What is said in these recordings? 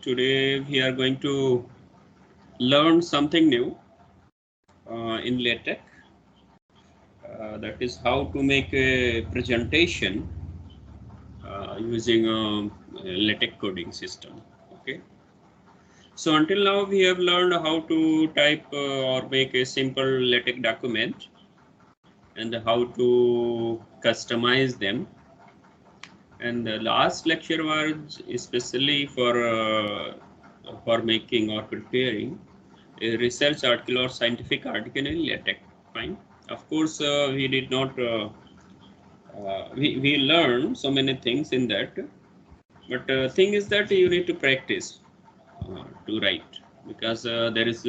Today we are going to learn something new in LaTeX. That is how to make a presentation using a LaTeX coding system. Okay. So until now we have learned how to type or make a simple LaTeX document and how to customize them. And the last lecture was especially for making or preparing a research article or scientific article in LaTeX. Fine. Of course, we did not. We learned so many things in that, but thing is that you need to practice to write, because there is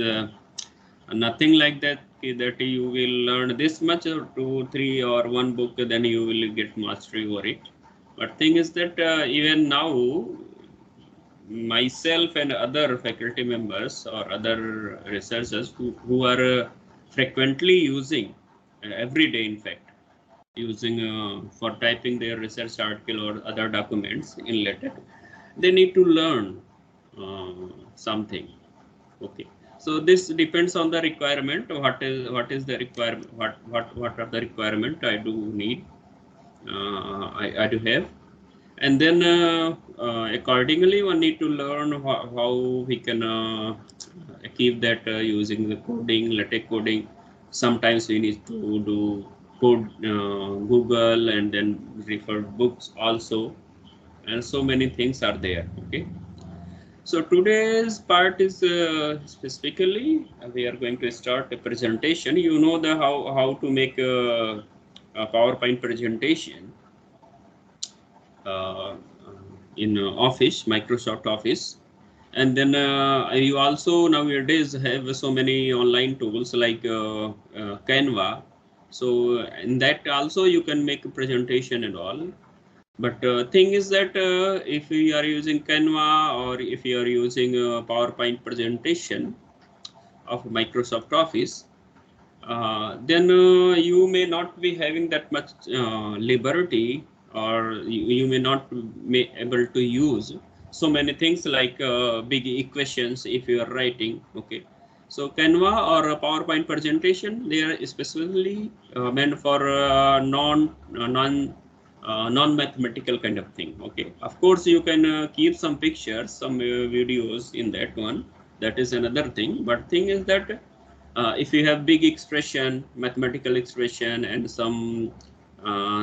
nothing like that that you will learn this much or 2, 3 or one book, then you will get mastery over it. But thing is that even now, myself and other faculty members or other researchers who are frequently using every day, in fact, using for typing their research article or other documents in LaTeX, they need to learn something. Okay, so this depends on the requirement. What is the requirement? What are the requirement I do need? I do have. And then accordingly one need to learn how we can achieve that using the coding, LaTeX coding. Sometimes we need to do code Google and then refer books also, and so many things are there. Okay, so today's part is specifically we are going to start a presentation. You know the how to make a PowerPoint presentation in Office, Microsoft Office. And then you also nowadays have so many online tools like Canva. So in that also you can make a presentation and all. But thing is that if you are using Canva or if you are using a PowerPoint presentation of Microsoft Office, then you may not be having that much liberty, or you may not be able to use so many things like big equations if you are writing. Okay, so Canva or a PowerPoint presentation, they are specifically meant for non-mathematical kind of thing. Okay, of course you can keep some pictures, some videos in that one. That is another thing. But thing is that if you have big expression, mathematical expression, and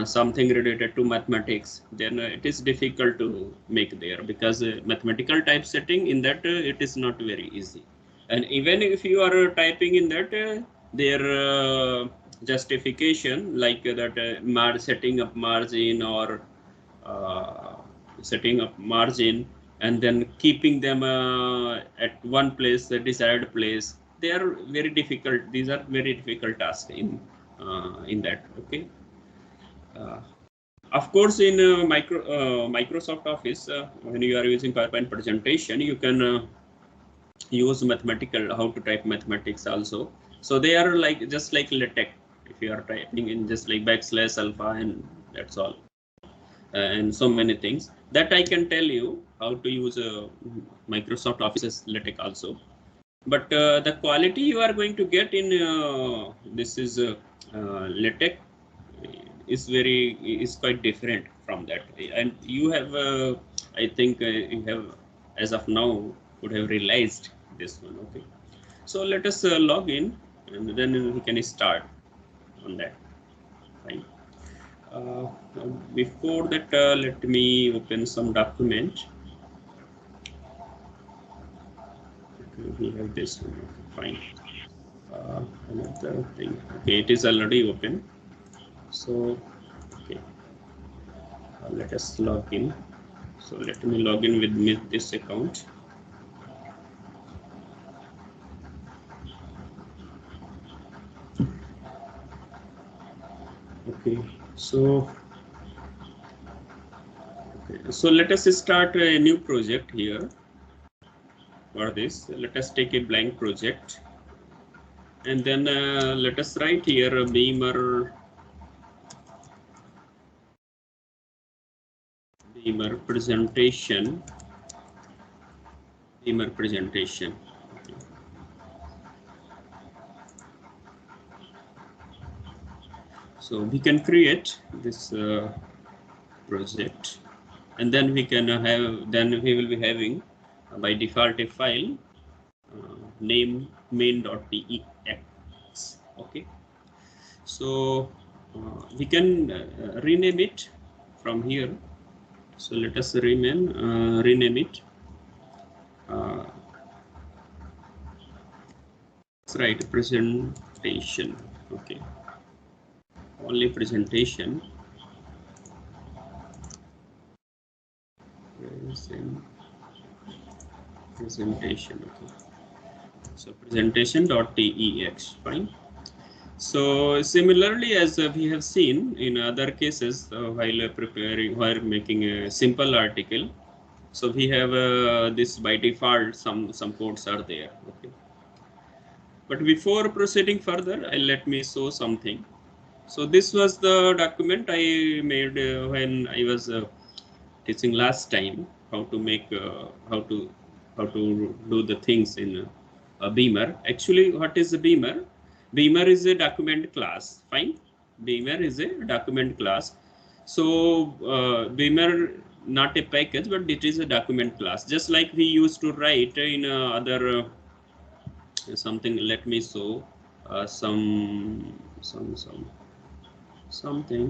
something related to mathematics, then it is difficult to make there, because mathematical typesetting in that it is not very easy. And even if you are typing in that, their justification like that setting up margin or uh, setting up margin and then keeping them at one place, the desired place, they are very difficult. These are very difficult tasks in that. Okay. uh, of course, in Microsoft Office, when you are using PowerPoint presentation, you can use mathematical, how to type mathematics also. So they are like just like LaTeX. If you are typing in just like backslash alpha, and that's all. And so many things that I can tell you how to use Microsoft Office's LaTeX also. But the quality you are going to get in this is LaTeX is quite different from that. And you have, I think, you have as of now would have realized this one. Okay, so let us log in, and then we can start on that. Fine. Uh, Before that, let me open some document. Okay, we have this one. Okay, fine. Another thing. Okay, it is already open. So, okay, let us log in. So let me log in with this account. Okay, so let us start a new project here. For this, let us take a blank project, and then let us write here a Beamer presentation Beamer presentation. Okay. So we can create this project, and then we can have, then we will be having by default a file name main.tex. Okay, so we can rename it from here. So let us rename it. Right, presentation. Okay, only presentation. Presentation. Okay, so presentation.tex. Fine. So similarly, as we have seen in other cases, while preparing, while making a simple article, so we have this by default, some codes are there. Okay. But before proceeding further, let me show something. So this was the document I made when I was teaching last time how to make how to do the things in Beamer. Actually, what is a Beamer? Beamer is a document class. Fine. Beamer is a document class. So Beamer not a package, but it is a document class. Just like we used to write in other something. Let me show something.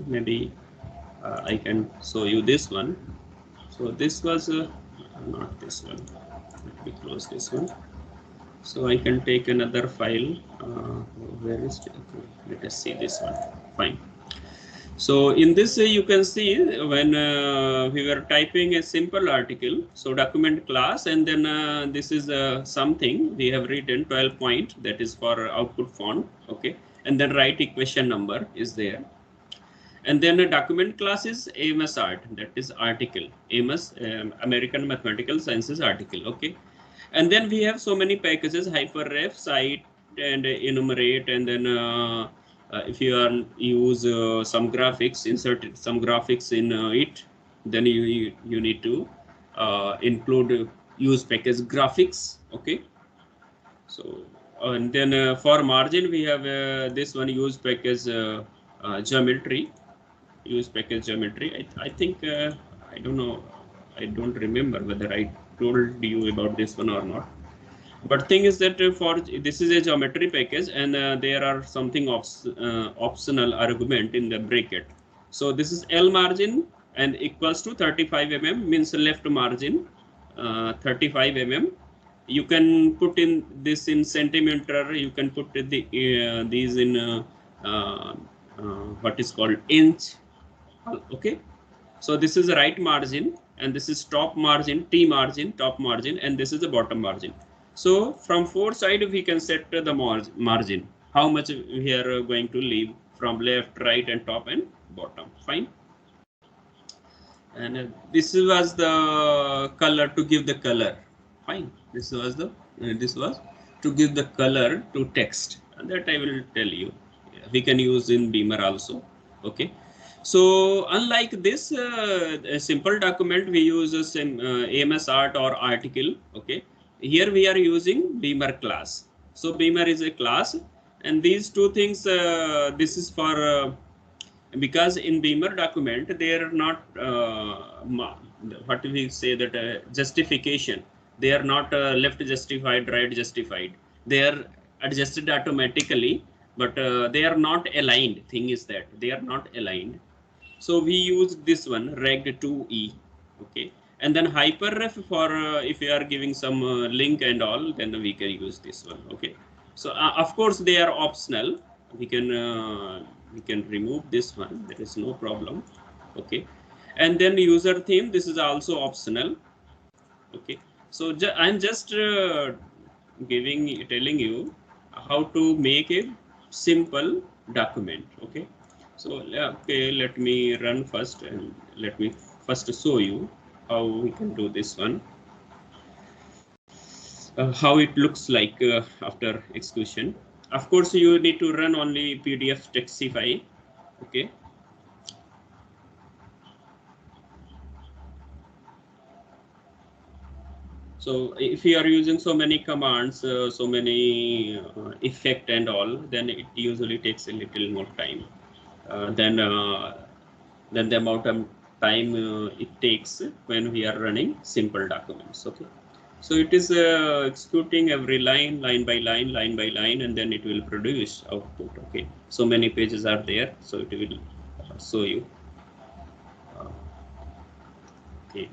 Maybe I can show you this one. So this was not this one. Let me close this one. So I can take another file. Where is it? Let us see this one. Fine. So in this you can see when we were typing a simple article, so document class, and then this is something we have written 12 point, that is for output font. Okay, and then write equation number is there. And then a document class is AMS art, that is article, AMS American Mathematical Sciences article. Okay, and then we have so many packages: hyperref, cite, and enumerate, and then if you are use some graphics, insert some graphics in it, then you need to include use package graphics. Okay, so and then for margin we have this one, use package geometry. Use package geometry. I think I don't know. I don't remember whether I told you about this one or not. But thing is that for this is a geometry package, and there are something optional argument in the bracket. So this is L margin and equals to 35 mm, means left margin 35 mm. You can put in this in centimeter. You can put these in what is called inch. Okay, so this is the right margin, and this is top margin, T margin, top margin, and this is the bottom margin. So from four side we can set the margin, how much we are going to leave from left, right, and top and bottom. Fine. And this was the color, to give the color. Fine. This was to give the color to text, and that I will tell you. We can use in Beamer also. Okay. So unlike this a simple document, we use a AMS art or article. Okay. Here we are using Beamer class. So Beamer is a class, and these two things. This is for because in Beamer document they are not what we say that justification. They are not left justified, right justified. They are adjusted automatically, but they are not aligned. Thing is that they are not aligned. So we use this one reg2e. Okay, and then hyperref for if you are giving some link and all, then we can use this one. Okay, so of course they are optional. We can remove this one. There is no problem. Okay, and then user theme. This is also optional. Okay, so I'm just telling you how to make a simple document. Okay, so okay, let me run first, and let me first show you how we can do this one, how it looks like after execution. Of course you need to run only PDF Textify. Okay, So if you are using so many commands, so many effect and all, then it usually takes a little more time than the amount of time it takes when we are running simple documents. Okay. So it is executing every line by line, and then it will produce output. Okay. So many pages are there, so it will show you. Okay.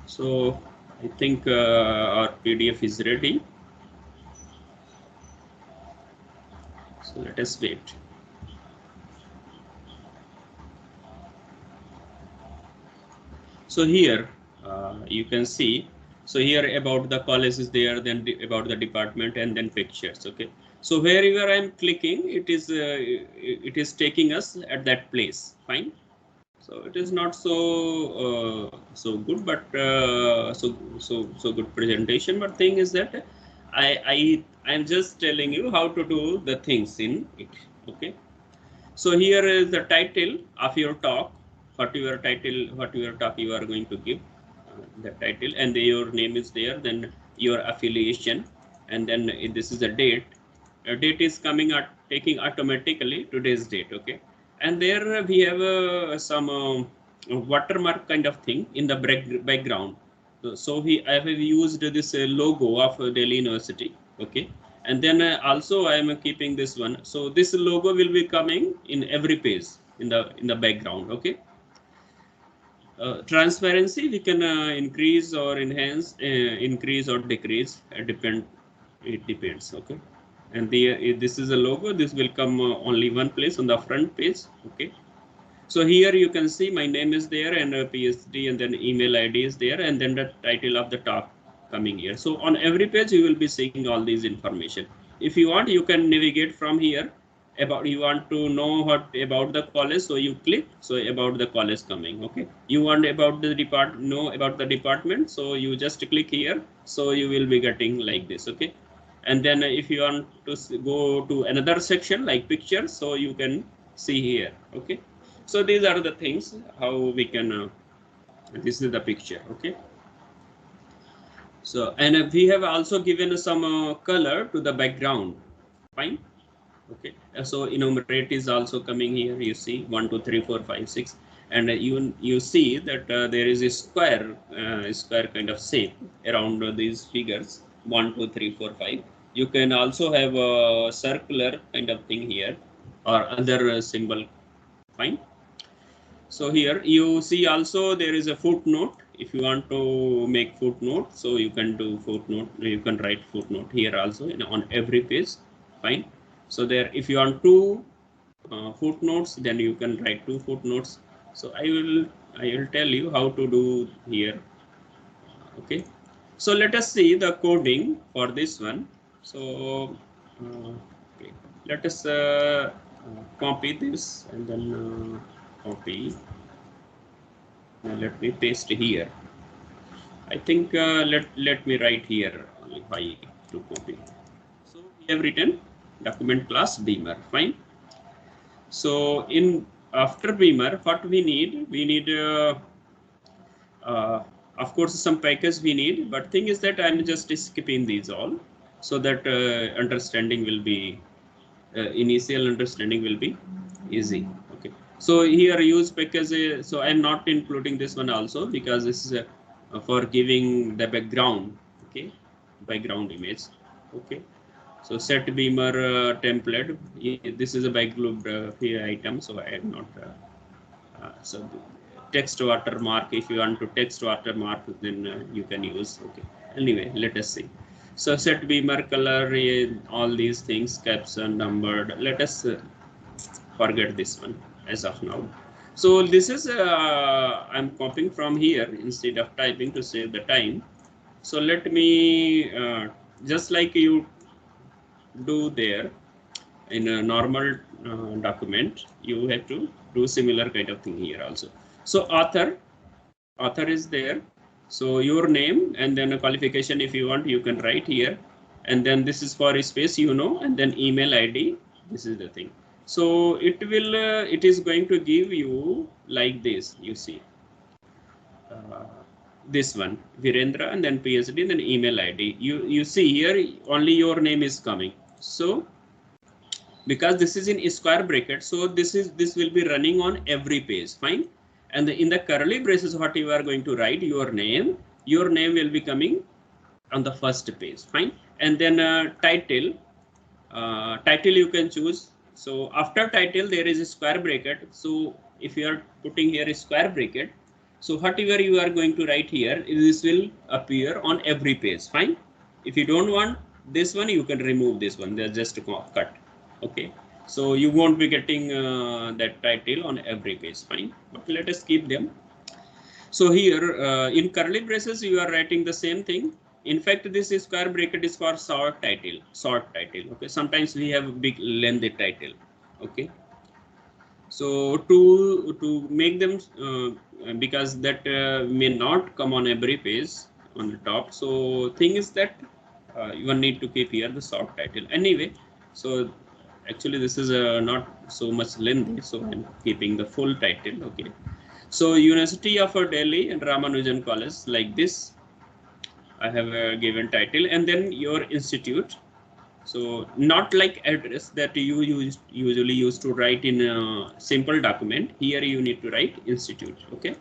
So I think our PDF is ready. So let us wait. So here you can see. So here about the college is there, then about the department, and then pictures. Okay. So wherever I'm clicking, it is taking us at that place. Fine. So it is not so good, but so good presentation. But thing is that I'm just telling you how to do the things in it. Okay. So here is the title of your talk. Whatever talk you are going to give, the title, and your name is there. Then your affiliation, and then this is the date. A date is coming out, taking automatically today's date. Okay, and there we have some watermark kind of thing in the background. So I have used this logo of Delhi University. Okay, and then also I am keeping this one. So this logo will be coming in every page in the background. Okay. Transparency we can increase or enhance, increase or decrease. It depends. Okay. And this is a logo. This will come only one place on the front page. Okay. So here you can see my name is there, and a PhD, and then email ID is there, and then the title of the talk coming here. So on every page you will be seeing all these information. If you want, you can navigate from here. About you want to know what about the college, so you click. So about the college coming. Okay. You want about the know about the department, so you just click here. So you will be getting like this. Okay. And then if you want to go to another section like pictures, so you can see here. Okay. So these are the things how we can. This is the picture. Okay. So and we have also given some color to the background. Fine. Okay. So enumerate is also coming here. You see 1, 2, 3, 4, 5, 6, and you see that there is a square kind of shape around these figures 1, 2, 3, 4, 5. You can also have a circular kind of thing here or other symbol. Fine. So here you see also there is a footnote. If you want to make footnote, so you can do footnote. You can write footnote here also on every page. Fine. So there, if you want two footnotes, then you can write two footnotes. So I will tell you how to do here. Okay. So let us see the coding for this one. So okay, let us copy this and then copy. Now let me paste here. I think let me write here only why to copy. So we have written document class Beamer. Fine. So in after Beamer, what we need of course some package we need, but thing is that I'm just skipping these all so that understanding will be initial understanding will be easy. Okay. So here use package. So I'm not including this one also because this is for giving the background. Okay, background image. Okay. So set Beamer template. This is a background item. So I am not. So text watermark. If you want to text watermark, then you can use. Okay. Anyway, let us see. So set Beamer color, all these things, caption, numbered. Let us forget this one as of now. So this is I'm copying from here instead of typing to save the time. So let me just like you do there in a normal document, you have to do similar kind of thing here also. So author is there. So your name and then a qualification, if you want, you can write here. And then this is for a space, and then email ID. This is the thing. So it is going to give you like this, you see. this one, Virendra, and then PhD, then email ID. You see here only your name is coming. So because this is in square bracket, so this will be running on every page. Fine. And in the curly braces, what you are going to write, your name will be coming on the first page. Fine. And then title you can choose. So after title there is a square bracket. So if you are putting here a square bracket, so whatever you are going to write here, this will appear on every page. Fine. If you don't want this one, you can remove this one. They're just cut. Okay. So you won't be getting that title on every page. Fine. But let us keep them. So here in curly braces, you are writing the same thing. In fact, this square bracket is for short title. Okay. Sometimes we have a big lengthy title. Okay. So to make them because that may not come on every page on the top. So thing is that you need to keep here the short title anyway. So actually this is not so much lengthy. So I'm keeping the full title. Okay. So University of Delhi and Ramanujan College, like this, I have a given title, and then your institute. So not like address that you usually used to write in a simple document. Here you need to write institute. Okay.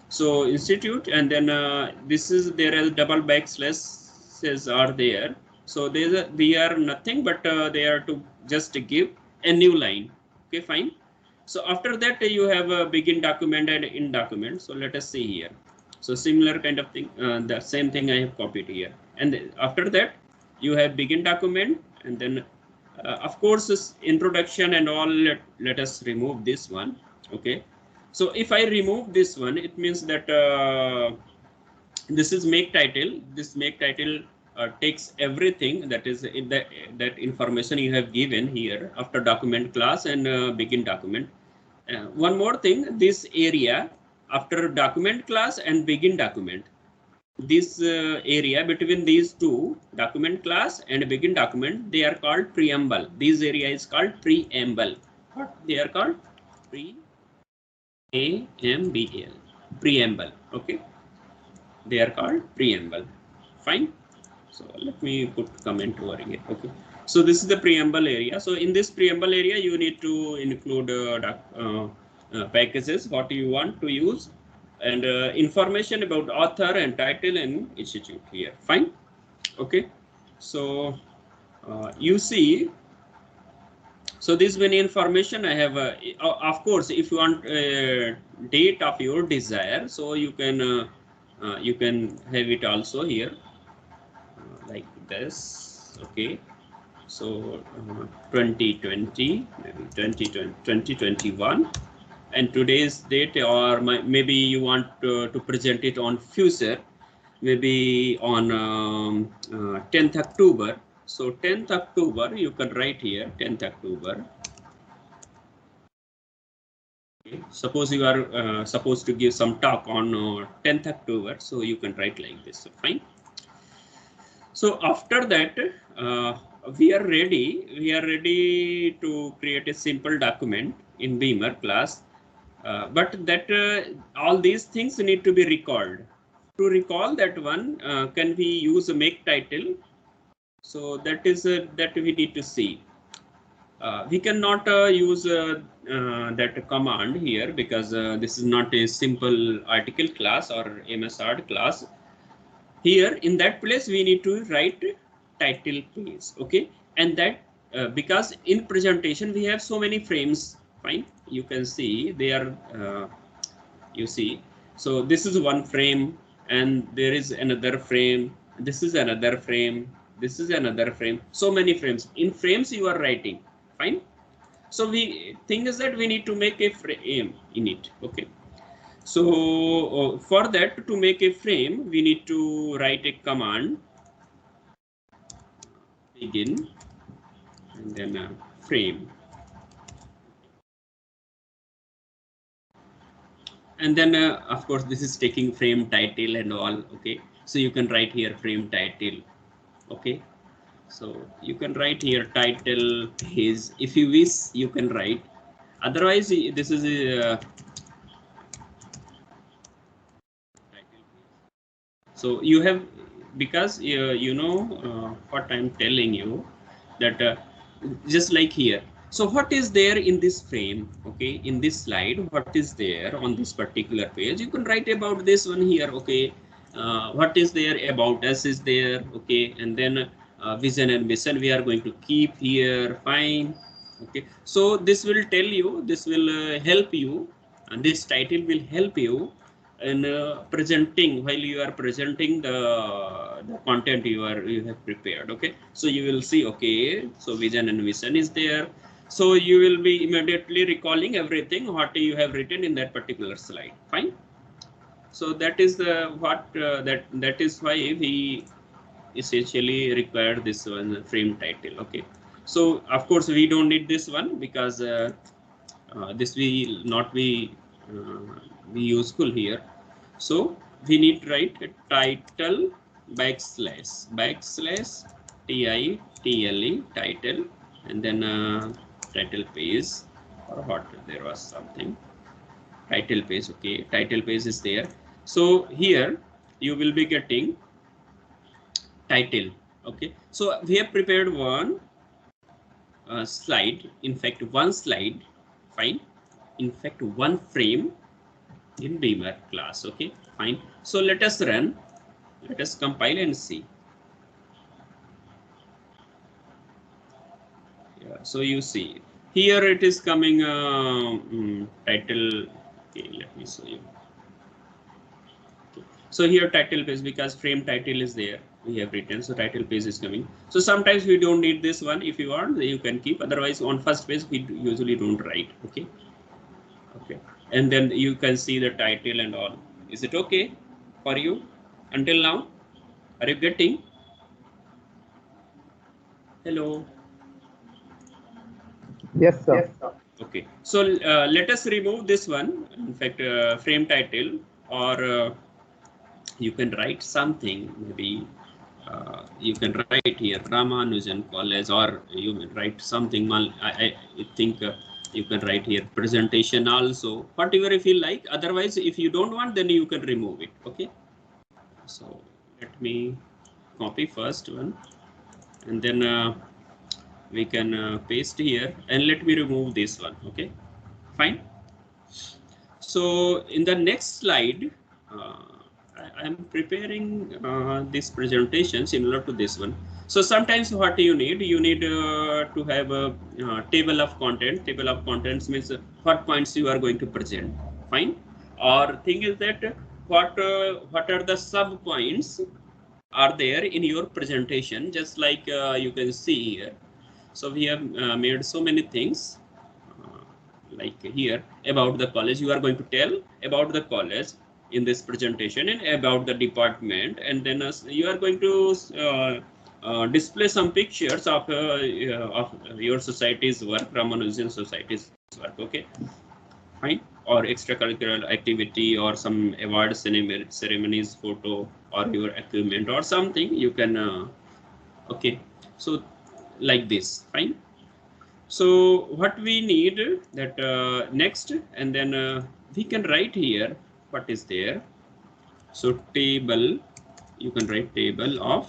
So institute, and then this is there as double backslashes are there. So they are nothing but they are to just give a new line. Okay, fine. So after that you have a begin document and end document. So let us see here. So similar kind of thing, the same thing I have copied here. And after that you have begin document, and then of course this introduction and all, let us remove this one. Okay. So if I remove this one, it means that this is make title. This make title takes everything that is in that information you have given here after document class and begin document. One more thing, this area after document class and begin document, this area between these two, document class and begin document, they are called preamble. This area is called preamble. What they are called? Preamble. Preamble. Okay. They are called preamble. Fine. So let me put comment over here. Okay. So this is the preamble area. So in this preamble area, you need to include packages, what you want to use, and information about author and title and institute here. Fine. Okay. So you see, so this many information I have. Of course, if you want date of your desire, so you can have it also here like this. Okay. So 2020, maybe 2021, and today's date, or maybe you want to present it on future, maybe on 10th October. So 10th October, you can write here 10th October. Okay. Suppose you are supposed to give some talk on 10th October, so you can write like this. So fine. So after that, we are ready to create a simple document in Beamer class, but that all these things need to be recalled. To recall that one, can we use a make title? So that is that we need to see. We cannot use that command here because this is not a simple article class or MSR class. Here in that place we need to write title page. Okay, and that because in presentation we have so many frames. Fine, you can see they are you see, so this is one frame and there is another frame, this is another frame, this is another frame, so many frames. In frames you are writing. Fine. So we thing is that we need to make a frame in it. Okay. So for that, to make a frame, we need to write a command, begin, and then a frame. And then, of course, this is taking frame title and all. Okay. So you can write here frame title. Okay. So you can write here title page. If you wish, you can write. Otherwise, this is a So you have, because you know what I'm telling you, that just like here. So what is there in this frame? Okay, in this slide, what is there on this particular page? You can write about this one here. Okay, what is there about us is there. Okay, and then vision and mission we are going to keep here. Fine. Okay, so this will tell you, this will help you, and this title will help you in presenting, while you are presenting the content you have prepared. Okay, so you will see, okay, so vision and mission is there, so you will be immediately recalling everything what you have written in that particular slide. Fine. So that is the what that is why we essentially require this one frame title. Okay, so of course we don't need this one, because this will not be useful here. So we need to write a title backslash title title, and then title page, or what, there was something title page. Okay, title page is there. So here you will be getting title. Okay, so we have prepared one slide, in fact one slide. Fine, in fact one frame in Beamer class. Okay, fine. So let us run, let us compile and see. Yeah, so you see here it is coming title. Okay, let me show you. Okay. So here title page, because frame title is there, we have written, so title page is coming. So sometimes we don't need this one. If you want, you can keep, otherwise on first page we usually don't write. Okay, okay, and then you can see the title and all. Is it okay for you until now? Are you getting? Hello. Yes, sir. Okay, so let us remove this one. In fact, frame title, or you can write something. Maybe you can write here Ramanujan College, or you can write something. I think you can write here presentation also. Whatever you feel like. Otherwise, if you don't want, then you can remove it. Okay. So let me copy first one, and then we can paste here, and let me remove this one. Okay, fine. So in the next slide, I'm preparing this presentation similar to this one. So sometimes what you need to have a table of content. Table of contents means what points you are going to present. Fine. Or thing is that what are the sub points are there in your presentation, just like you can see here. So we have made so many things, like here about the college. You are going to tell about the college in this presentation, and about the department, and then you are going to display some pictures of your society's work, Ramanujan Society's work. Okay, fine. Or extracurricular activity, or some award ceremonies photo, or your equipment or something you can okay, so like this. Fine. So what we need, that next, and then we can write here what is there. So table, you can write table of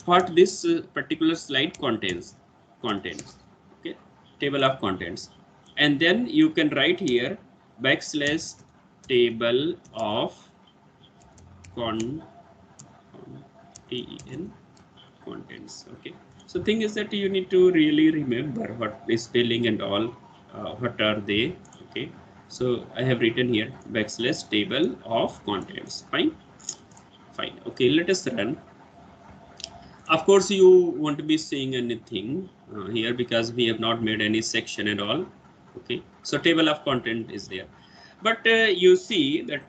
what this particular slide contains. Okay, table of contents, and then you can write here backslash table of contents. Okay, so thing is that you need to really remember what is spelling and all, what are they. Okay, so I have written here backslash table of contents. Fine. Okay, let us run. Of course you won't be seeing anything here, because we have not made any section at all. Okay, so table of content is there, but you see that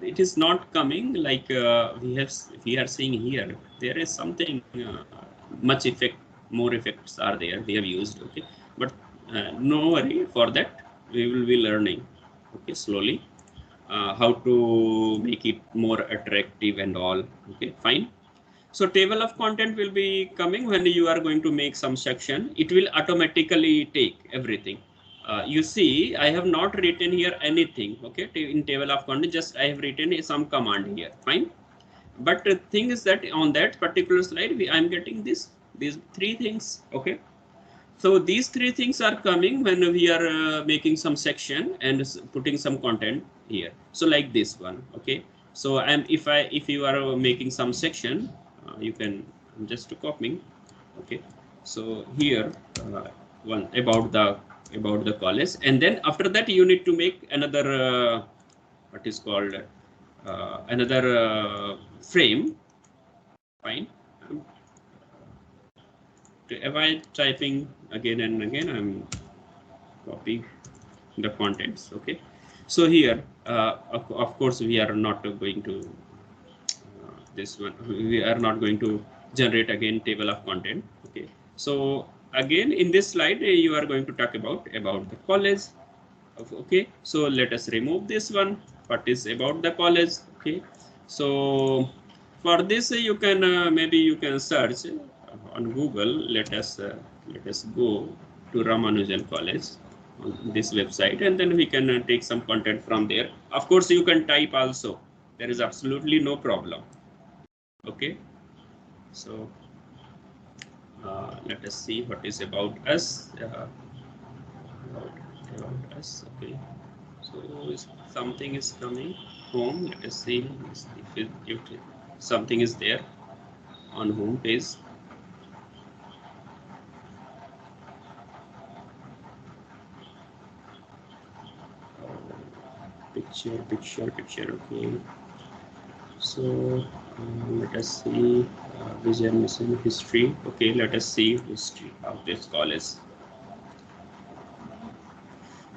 it is not coming like we are seeing here. There is something much effect, more effects are there we have used. Okay, but no worry for that, we will be learning, okay, slowly, how to make it more attractive and all. Okay, fine. So table of content will be coming when you are going to make some section. It will automatically take everything. You see, I have not written here anything. Okay, in table of content, just I have written some command here. Fine. But the thing is that on that particular slide, I'm getting these three things. Okay. So these three things are coming when we are making some section and putting some content here. So like this one. Okay. So if you are making some section, you can, I'm just copying. Okay. So here one about the college, and then after that you need to make another what is called another frame. Fine. To avoid typing again and again, I'm copying the contents. Okay. So here, of course, we are not going to this one. We are not going to generate again table of content. Okay. So again, in this slide, you are going to talk about the college. Okay. So let us remove this one. What is about the college? Okay. So for this, you can maybe you can search on Google. Let us go to Ramanujan College on this website, and then we can take some content from there. Of course, you can type also. There is absolutely no problem. Okay. So let us see what is about us. About us. Okay. So something is coming home. Let us see if something is there on home page. Picture. Okay. So let us see vision, mission, history. Okay, let us see history of this college.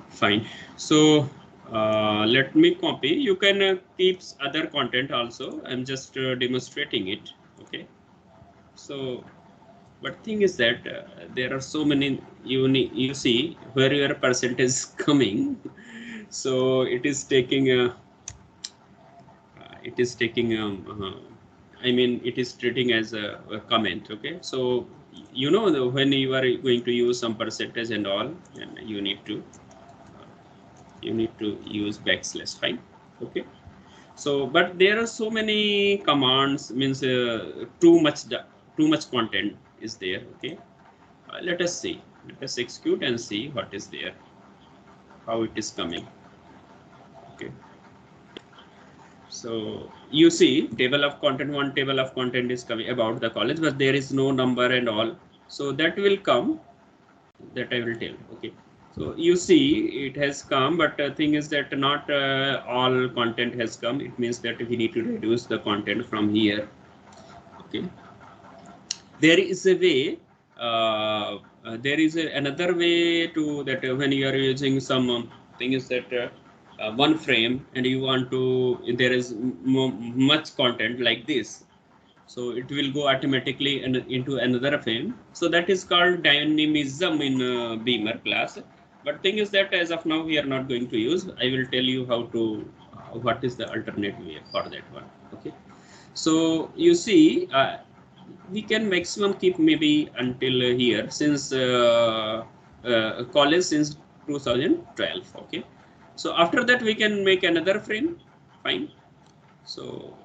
Fine. So let me copy. You can keep other content also. I'm just demonstrating it. Okay. So, but thing is that there are so many you see where your percentage is coming. So it is taking I mean, it is treating as a comment. Okay. So, you know, when you are going to use some percentage and all, and you need to use backslash. Fine. Okay. So, but there are so many commands, means too much content is there. Okay. Let us see. Let us execute and see what is there, how it is coming. Okay. So you see table of content, one table of content is coming about the college, but there is no number and all. So that will come, that I will tell. Okay. So you see it has come, but the thing is that not all content has come. It means that we need to reduce the content from here. Okay. There is a way, there is another way to that when you are using some thing is that one frame and you want to, there is much content like this. So it will go automatically into another frame. So that is called dynamism in Beamer class. But thing is that as of now, we are not going to use. I will tell you how to, what is the alternate way for that one. Okay. So you see, we can maximum keep maybe until here since college since 2012. Okay. So after that we can make another frame. Fine. So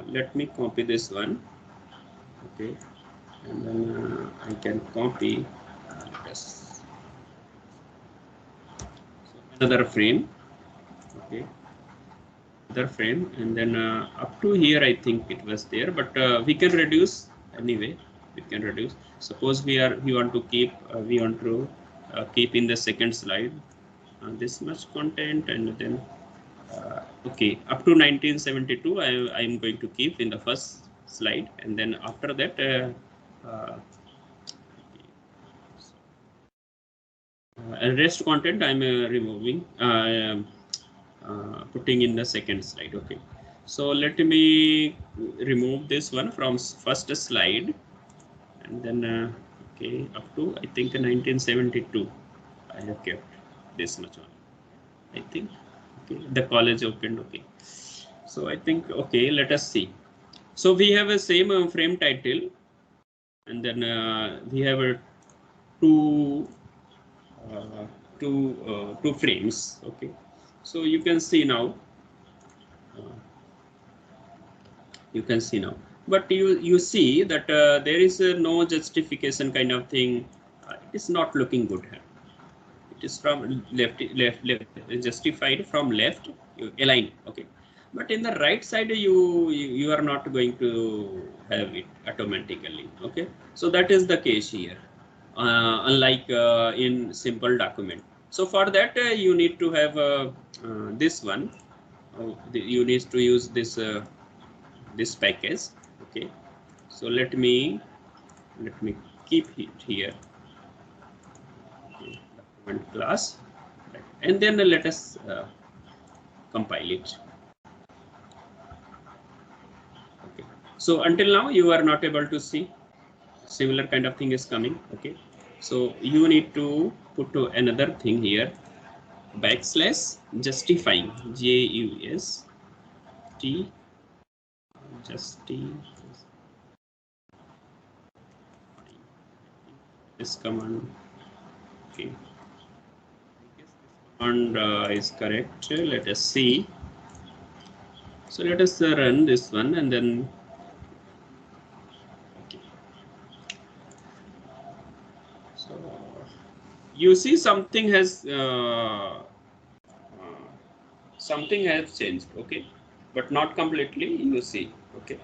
let me copy this one. Okay. And then I can copy this. So another frame. Okay. Another frame, and then up to here I think it was there, but we can reduce anyway. We can reduce. Suppose we want to keep keep in the second slide this much content, and then okay, up to 1972 I am going to keep in the first slide, and then after that rest content I'm removing, putting in the second slide. Okay. So let me remove this one from first slide, and then okay, up to I think 1972 I have kept this much on. I think okay, the college opened. Okay. So I think okay, let us see. So we have a same frame title, and then we have a two two frames. Okay. So you can see now You can see now, but you see that there is no justification kind of thing. It is not looking good here. It is from left justified from left, you align, okay, but in the right side you are not going to have it automatically, okay. So that is the case here, unlike in simple document. So for that you need to have this one. You need to use this package, okay. So let me keep it here, okay. Document class, and then let us compile it. Okay. So until now you are not able to see similar kind of thing is coming, okay. So you need to put to another thing here, backslash justifying, JUST justify. This command, okay, this command is correct. Let us see. So let us run this one, and then okay. So you see something has changed, okay, but not completely. You see, okay.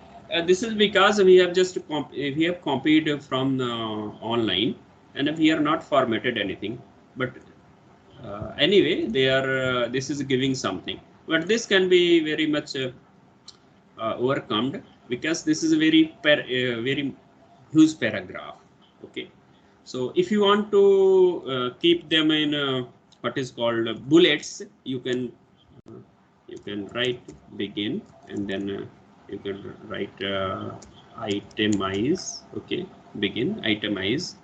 This is because we have just we have copied from online, and we are not formatted anything. But anyway, they are. This is giving something, but this can be very much overcome, because this is a very huge paragraph, okay. So if you want to keep them in what is called bullets, you can write begin, and then you can write itemize, okay, begin, itemize,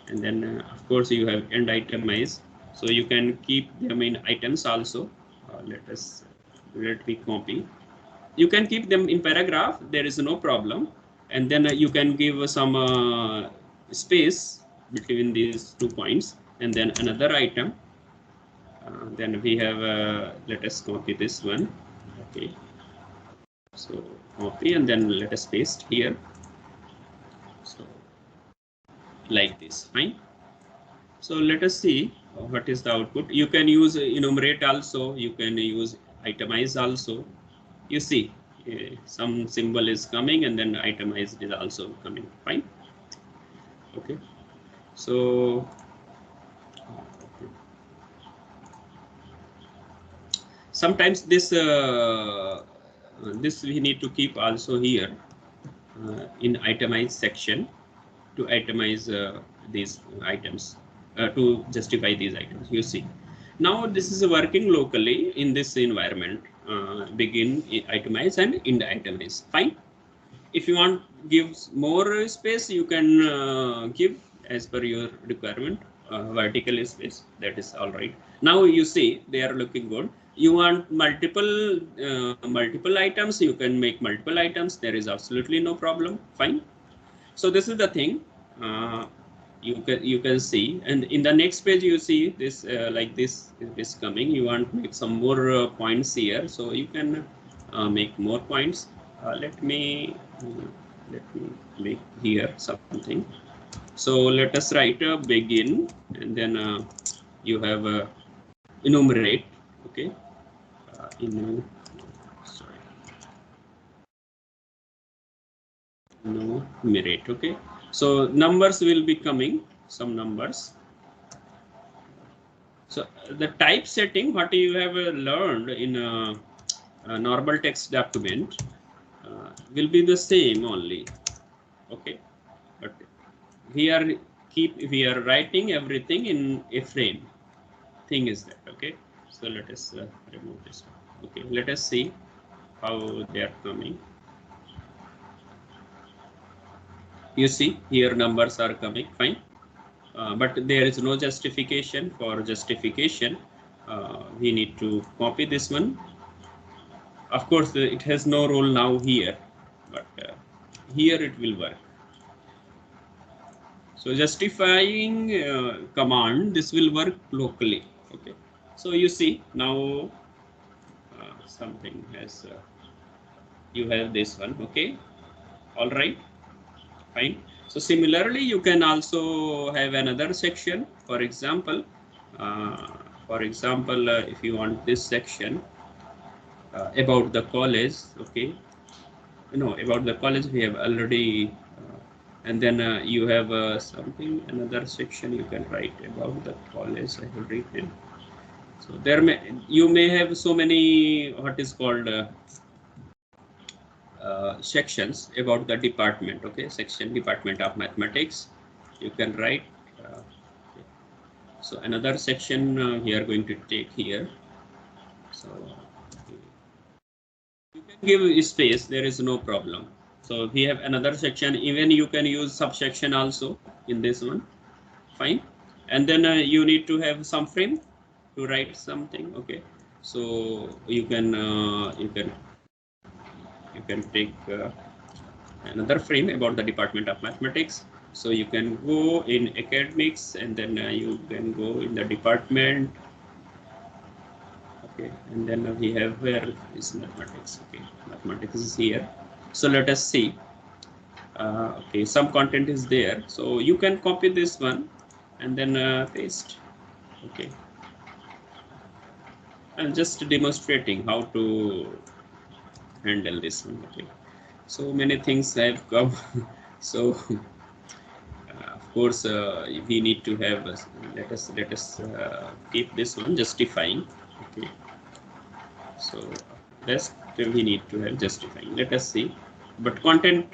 and then of course you have end itemize. So you can keep them in items also. Let me copy. You can keep them in paragraph, there is no problem, and then you can give some space between these 2 points, and then another item. Then we have let us copy this one, okay. So copy, and then let us paste here, so like this, fine. So let us see what is the output. You can use enumerate also, you can use itemize also. You see some symbol is coming, and then itemized is also coming, fine, okay. So sometimes this we need to keep also here in itemized section to itemize these items, to justify these items. You see, now this is working locally in this environment, begin, itemize, and end itemize, fine. If you want give more space, you can give as per your requirement, vertical space, that is all right. Now you see they are looking good. You want multiple items, you can make multiple items, there is absolutely no problem, fine. So this is the thing you can see, and in the next page you see this like this is coming. You want to make some more points here, so you can make more points. Let me make here something. So let us write a begin, and then you have enumerate, okay. Enumerate, okay. So numbers will be coming, some numbers. So the type setting, what you have learned in a normal text document will be the same only, okay. But we are writing everything in a frame. Thing is that, okay. So let us remove this one. Okay, let us see how they are coming. You see here numbers are coming, fine. But there is no justification. For justification, we need to copy this one. Of course, it has no role now here, but here it will work. So justifying command, this will work locally, okay. So you see now something has you have this one. Okay, all right, fine. So similarly, you can also have another section. For example, if you want this section about the college, okay, about the college we have already, and then you have something, another section you can write about the college. I have written. So you may have so many what is called sections about the department. Okay, section Department of Mathematics. You can write. Okay. So another section we are going to take here. So you can give space. There is no problem. So we have another section. Even you can use subsection also in this one. Fine. And then you need to have some frame to write something. Okay. So you can take another frame about the Department of Mathematics. So you can go in academics, and then you can go in the department. Okay, and then we have where is mathematics. Okay, mathematics is here. So let us see. Okay, some content is there. So you can copy this one and then paste. Okay. I'm just demonstrating how to handle this one. Okay. So many things have come. So of course we need to have let us keep this one justifying. Okay. So rest we need to have justifying. Let us see. But content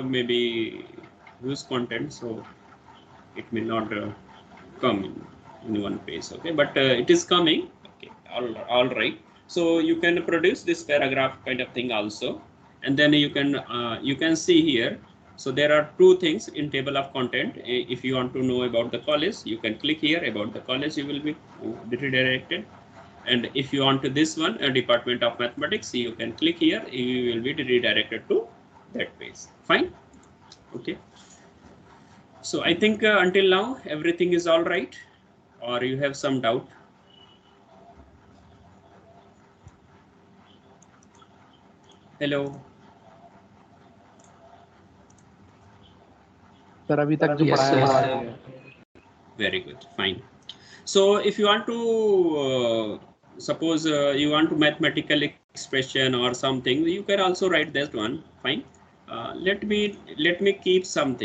maybe use content, so it may not come in one page. Okay, but it is coming. Okay, all right. So you can produce this paragraph kind of thing also, and then you can see here. So there are two things in table of content. If you want to know about the college, you can click here about the college. You will be redirected. And if you want to this one, Department of Mathematics, you can click here. You will be redirected to that page. Fine. Okay. So I think until now everything is all right, or you have some doubt? Hello. Sir अभी तक जो पढ़ाया है. Very good. Fine. So if you want to suppose you want to mathematical expression or something, you can also write that one. Fine. Let me keep some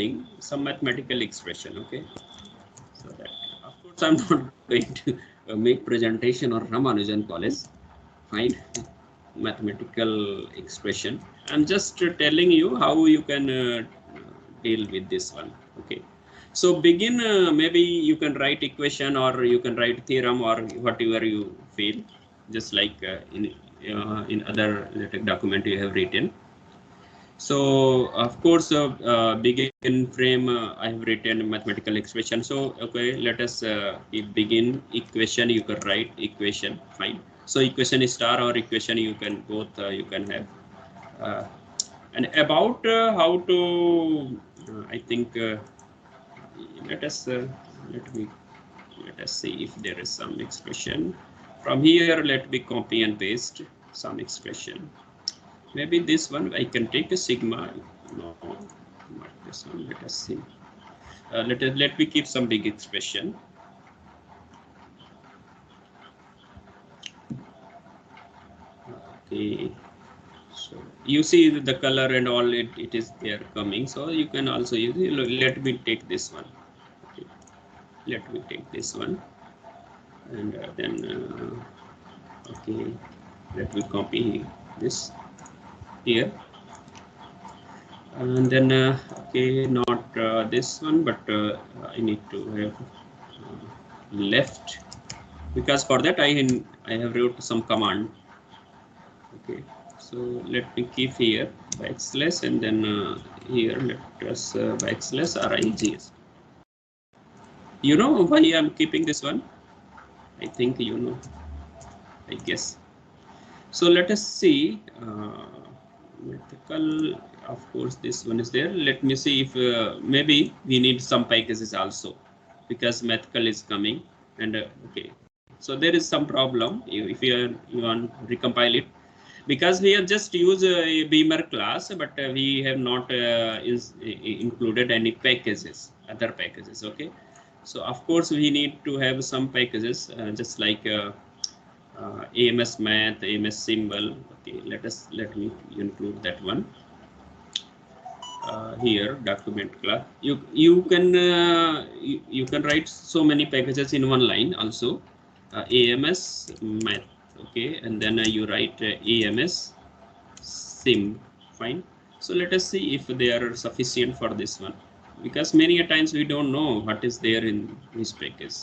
mathematical expression. Okay. So that of course I'm not going to make presentation or Ramanujan College. Fine. Mathematical expression. I'm just telling you how you can deal with this one. Okay. So begin, maybe you can write equation or you can write theorem or whatever you feel, just like in other document you have written. So of course, begin frame, I have written mathematical expression. So okay, let us begin equation. You can write equation. Fine. So equation star or equation you can both you can have. And about how to, I think. Let us see if there is some expression from here. Let me copy and paste some expression. Maybe this one I can take a sigma. No, not this one. Let us see. Let me keep some big expression. Okay. So you see the color and all it is there coming. So you can also use it. Let me take this one. Okay. Let me take this one, and then okay, let me copy this here, and then okay, not this one, but I need to have left, because for that I have wrote some command. Okay, so let me keep here backslash, and then here let us backslash RIGS. You know why I'm keeping this one? I think you know, I guess. So let us see. Mathematical, of course, this one is there. Let me see if maybe we need some packages also, because mathematical is coming, and okay. So there is some problem if you want to recompile it. because we have just used a Beamer class, but we have not included any packages, other packages. Okay, so of course we need to have some packages, just like AMS Math, AMS Symbol. Okay, let me include that one. Here document class, you can write so many packages in one line also. AMS Math, okay, and then you write AMS Sim. Fine. So let us see if they are sufficient for this one, because many a times we don't know what is there in this package.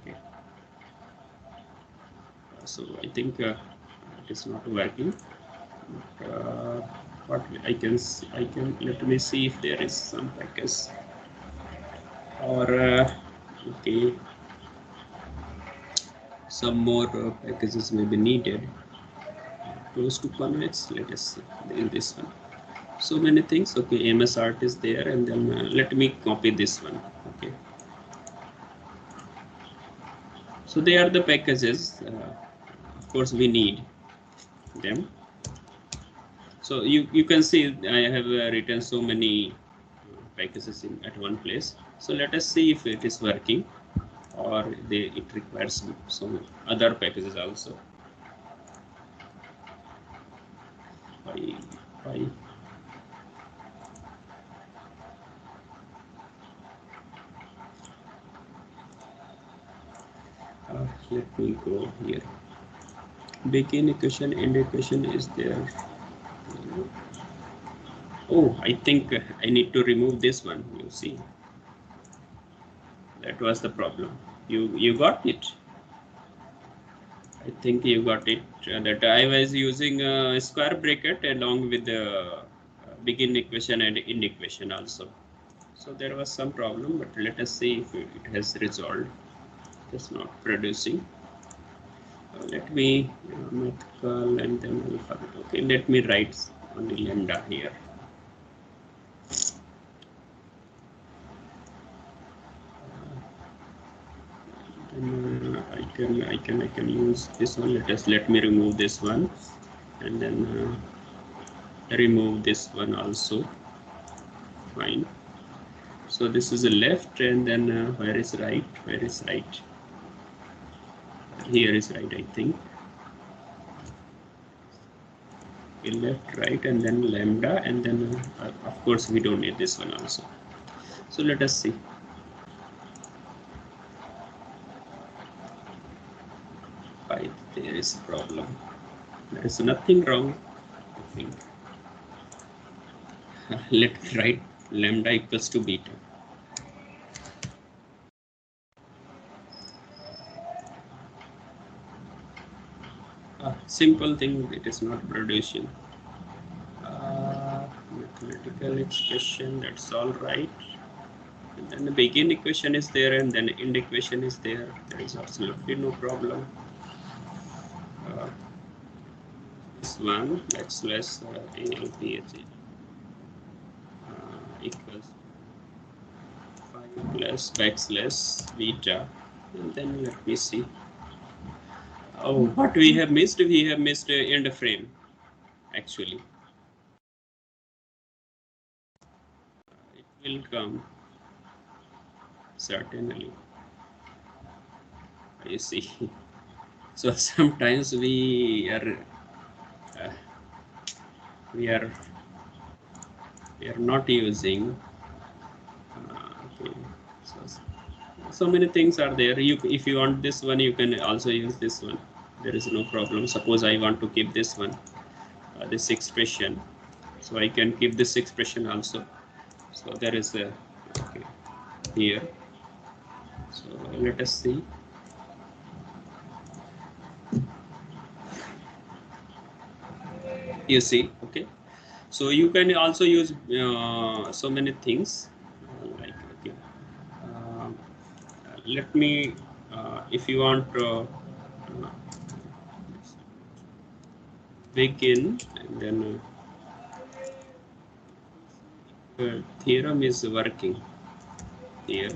Okay, so I think it is not working. What I can let me see if there is some package, or okay, some more packages may be needed. Close to convex, let us see in this one. So many things. Okay, MS Art is there, and then let me copy this one. Okay, so they are the packages. Of course, we need them. So you can see I have written so many packages at one place. So let us see if it is working, or it requires some other packages also. Bye. Let me go here. Begin equation, end equation is there. Oh, I think I need to remove this one. You see, that was the problem. You got it. I think you got it. That I was using a square bracket along with the begin equation and end equation also. So there was some problem, but let us see if it has resolved. It's not producing. Let me math call and then alphabet. Okay, let me write only lambda here. I can use this one. Let me remove this one, and then remove this one also. Fine. So this is a left, and then where is right? Where is right? Here is right, I think. Okay, left, right, and then lambda, and then of course we don't need this one also. So let us see. Why there is a problem? There is nothing wrong, I think. Let's write lambda equals to beta. Simple thing, it is not producing. Mathematical expression, that's all right. And then the begin equation is there, and then end equation is there. There is absolutely no problem. This one backslash ALPH equals 5 plus backslash beta, and then let me see. Oh, what we have missed? We have missed end frame, actually. It will come, certainly. You see. So sometimes we are not using. Okay. So many things are there. If you want this one, you can also use this one. There is no problem. Suppose I want to keep this one, this expression, so I can keep this expression also. So there is a okay, here. So let us see. You see, okay. So you can also use so many things. Like okay, let me. If you want begin, and then theorem is working here.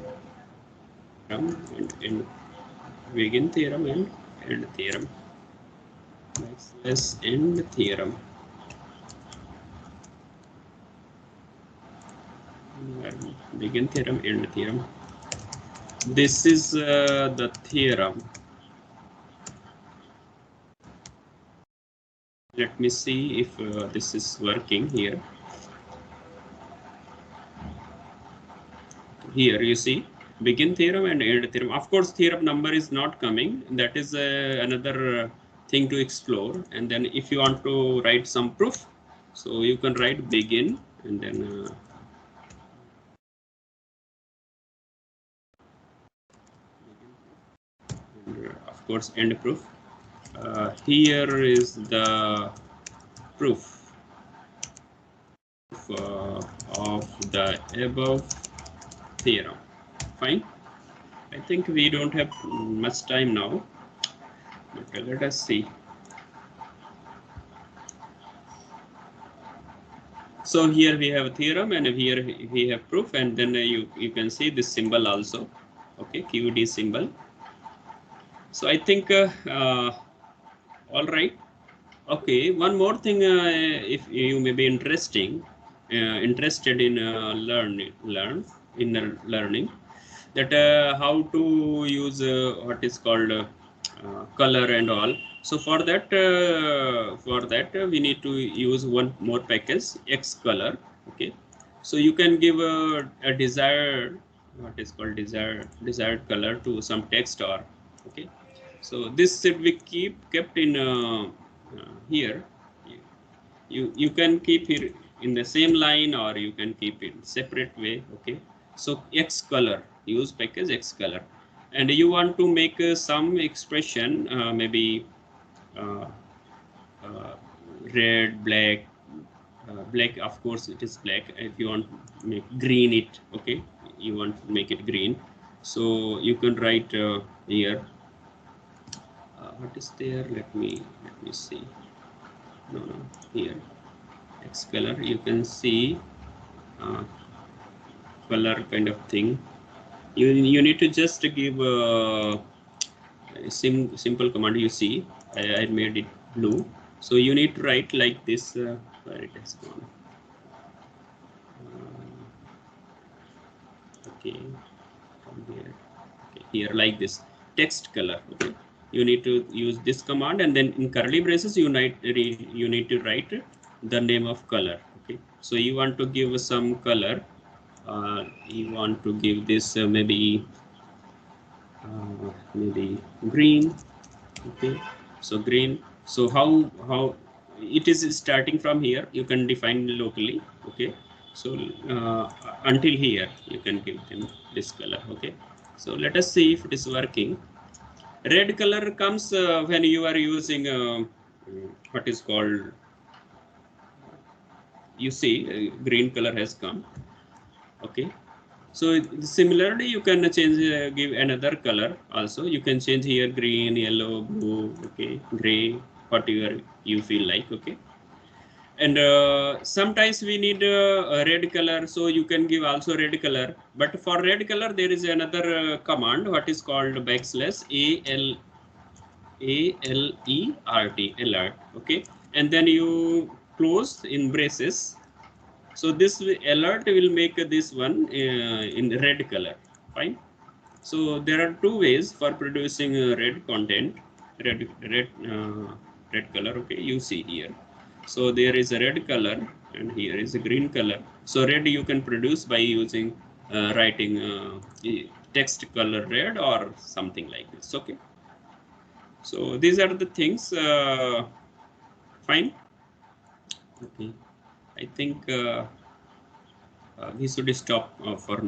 And begin theorem and end theorem. backslash end theorem. Begin theorem, end theorem. This is the theorem. Let me see if this is working here. Here you see begin theorem and end theorem. Of course, theorem number is not coming. That is another thing to explore. And then if you want to write some proof, so you can write begin and then of course end proof. Here is the proof of the above theorem. Fine. I think we don't have much time now, but let us see. So here we have a theorem and here we have proof, and then you can see this symbol also. Okay, QED symbol. So I think all right. Okay, one more thing, if you may be interested in learning that how to use what is called color and all. So for that we need to use one more package, Xcolor. Okay, so you can give a desired, what is called desired color to some text or okay. So this should be kept in here. You can keep here in the same line or you can keep it separate way. Okay, so Xcolor, use package Xcolor, and you want to make some expression, maybe red, black, black, of course it is black. If you want to make green it, okay, you want to make it green, so you can write here what is there. Let me see. No, here Xcolor, you can see color kind of thing. You need to just give a simple command. You see I made it blue, so you need to write like this. Where it has gone. Okay, from here. Okay, here like this text color. Okay, you need to use this command, and then in curly braces you need to write the name of color. Okay, so you want to give some color. You want to give this maybe green. Okay, so green. So how it is starting from here, you can define locally. Okay, so until here you can give them this color. Okay, so let us see if it is working. Red color comes when you are using what is called, you see green color has come. Okay, so similarly you can change give another color also. You can change here green, yellow, blue, okay, gray, whatever you feel like. Okay, and sometimes we need a red color, so you can give also red color. But for red color there is another command, what is called backslash alert. Okay, and then you close in braces. So this alert will make this one in red color. Fine. So there are two ways for producing red content, red color. Okay, you see here. So there is a red color and here is a green color. So red you can produce by using writing text color red or something like this. Okay. So these are the things. Fine. Okay. I think we should stop for now.